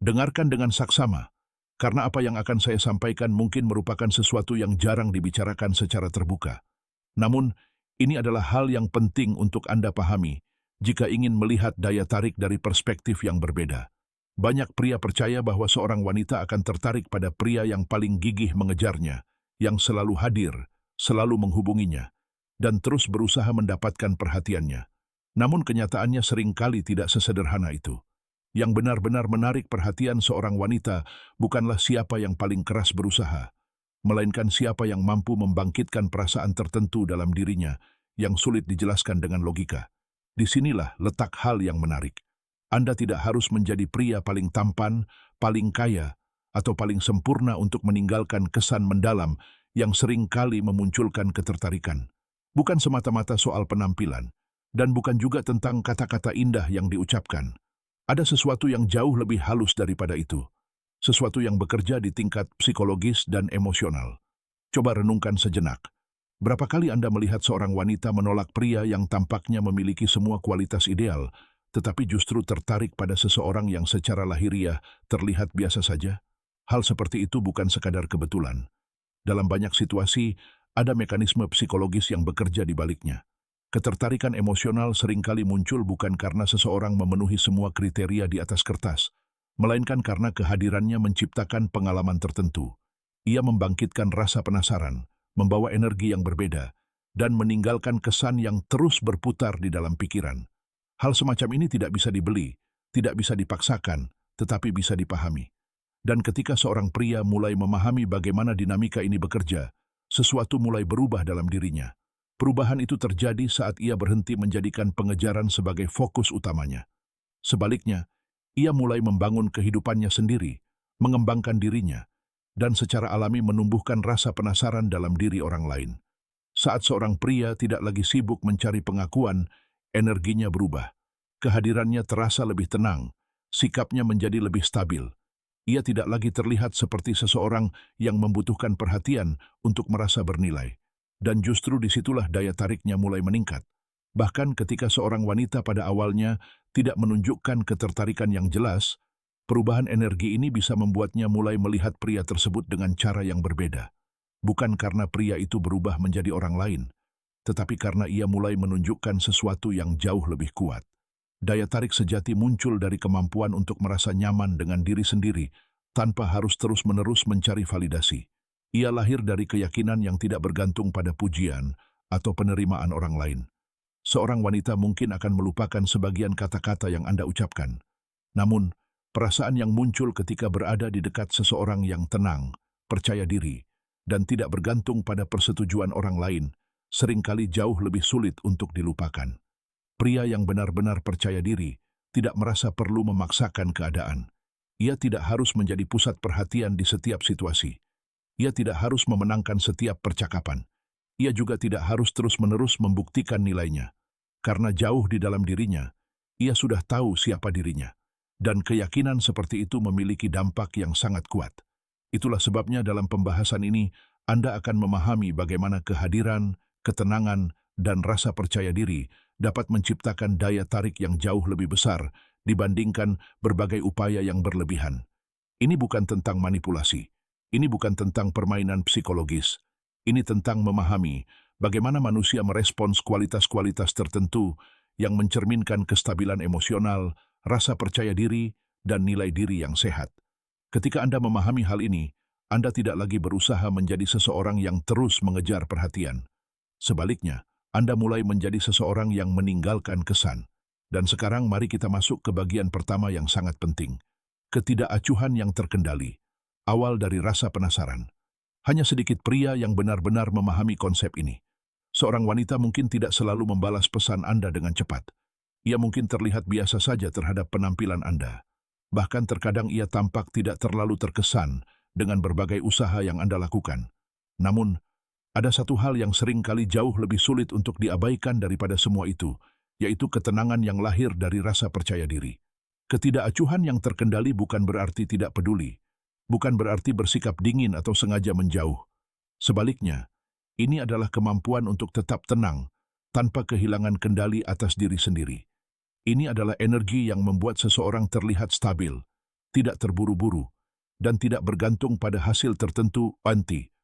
Dengarkan dengan saksama, karena apa yang akan saya sampaikan mungkin merupakan sesuatu yang jarang dibicarakan secara terbuka. Namun, ini adalah hal yang penting untuk Anda pahami jika ingin melihat daya tarik dari perspektif yang berbeda. Banyak pria percaya bahwa seorang wanita akan tertarik pada pria yang paling gigih mengejarnya, yang selalu hadir, selalu menghubunginya, dan terus berusaha mendapatkan perhatiannya. Namun kenyataannya seringkali tidak sesederhana itu. Yang benar-benar menarik perhatian seorang wanita bukanlah siapa yang paling keras berusaha, melainkan siapa yang mampu membangkitkan perasaan tertentu dalam dirinya yang sulit dijelaskan dengan logika. Disinilah letak hal yang menarik. Anda tidak harus menjadi pria paling tampan, paling kaya, atau paling sempurna untuk meninggalkan kesan mendalam yang seringkali memunculkan ketertarikan. Bukan semata-mata soal penampilan, dan bukan juga tentang kata-kata indah yang diucapkan. Ada sesuatu yang jauh lebih halus daripada itu. Sesuatu yang bekerja di tingkat psikologis dan emosional. Coba renungkan sejenak. Berapa kali Anda melihat seorang wanita menolak pria yang tampaknya memiliki semua kualitas ideal, tetapi justru tertarik pada seseorang yang secara lahiriah terlihat biasa saja? Hal seperti itu bukan sekadar kebetulan. Dalam banyak situasi, ada mekanisme psikologis yang bekerja di baliknya. Ketertarikan emosional seringkali muncul bukan karena seseorang memenuhi semua kriteria di atas kertas, melainkan karena kehadirannya menciptakan pengalaman tertentu. Ia membangkitkan rasa penasaran, membawa energi yang berbeda, dan meninggalkan kesan yang terus berputar di dalam pikiran. Hal semacam ini tidak bisa dibeli, tidak bisa dipaksakan, tetapi bisa dipahami. Dan ketika seorang pria mulai memahami bagaimana dinamika ini bekerja, sesuatu mulai berubah dalam dirinya. Perubahan itu terjadi saat ia berhenti menjadikan pengejaran sebagai fokus utamanya. Sebaliknya, ia mulai membangun kehidupannya sendiri, mengembangkan dirinya, dan secara alami menumbuhkan rasa penasaran dalam diri orang lain. Saat seorang pria tidak lagi sibuk mencari pengakuan, energinya berubah. Kehadirannya terasa lebih tenang, sikapnya menjadi lebih stabil. Ia tidak lagi terlihat seperti seseorang yang membutuhkan perhatian untuk merasa bernilai. Dan justru disitulah daya tariknya mulai meningkat. Bahkan ketika seorang wanita pada awalnya tidak menunjukkan ketertarikan yang jelas, perubahan energi ini bisa membuatnya mulai melihat pria tersebut dengan cara yang berbeda. Bukan karena pria itu berubah menjadi orang lain, tetapi karena ia mulai menunjukkan sesuatu yang jauh lebih kuat. Daya tarik sejati muncul dari kemampuan untuk merasa nyaman dengan diri sendiri tanpa harus terus-menerus mencari validasi. Ia lahir dari keyakinan yang tidak bergantung pada pujian atau penerimaan orang lain. Seorang wanita mungkin akan melupakan sebagian kata-kata yang Anda ucapkan. Namun, perasaan yang muncul ketika berada di dekat seseorang yang tenang, percaya diri, dan tidak bergantung pada persetujuan orang lain, seringkali jauh lebih sulit untuk dilupakan. Pria yang benar-benar percaya diri tidak merasa perlu memaksakan keadaan. Ia tidak harus menjadi pusat perhatian di setiap situasi. Ia tidak harus memenangkan setiap percakapan. Ia juga tidak harus terus-menerus membuktikan nilainya. Karena jauh di dalam dirinya, ia sudah tahu siapa dirinya. Dan keyakinan seperti itu memiliki dampak yang sangat kuat. Itulah sebabnya dalam pembahasan ini, Anda akan memahami bagaimana kehadiran, ketenangan, dan rasa percaya diri dapat menciptakan daya tarik yang jauh lebih besar dibandingkan berbagai upaya yang berlebihan. Ini bukan tentang manipulasi. Ini bukan tentang permainan psikologis. Ini tentang memahami bagaimana manusia merespons kualitas-kualitas tertentu yang mencerminkan kestabilan emosional, rasa percaya diri, dan nilai diri yang sehat. Ketika Anda memahami hal ini, Anda tidak lagi berusaha menjadi seseorang yang terus mengejar perhatian. Sebaliknya, Anda mulai menjadi seseorang yang meninggalkan kesan. Dan sekarang mari kita masuk ke bagian pertama yang sangat penting. Ketidakacuhan yang terkendali. Awal dari rasa penasaran. Hanya sedikit pria yang benar-benar memahami konsep ini. Seorang wanita mungkin tidak selalu membalas pesan Anda dengan cepat. Ia mungkin terlihat biasa saja terhadap penampilan Anda. Bahkan terkadang ia tampak tidak terlalu terkesan dengan berbagai usaha yang Anda lakukan. Namun, ada satu hal yang sering kali jauh lebih sulit untuk diabaikan daripada semua itu, yaitu ketenangan yang lahir dari rasa percaya diri. Ketidakacuhan yang terkendali bukan berarti tidak peduli. Bukan berarti bersikap dingin atau sengaja menjauh. Sebaliknya, ini adalah kemampuan untuk tetap tenang, tanpa kehilangan kendali atas diri sendiri. Ini adalah energi yang membuat seseorang terlihat stabil, tidak terburu-buru, dan tidak bergantung pada hasil tertentu. Anti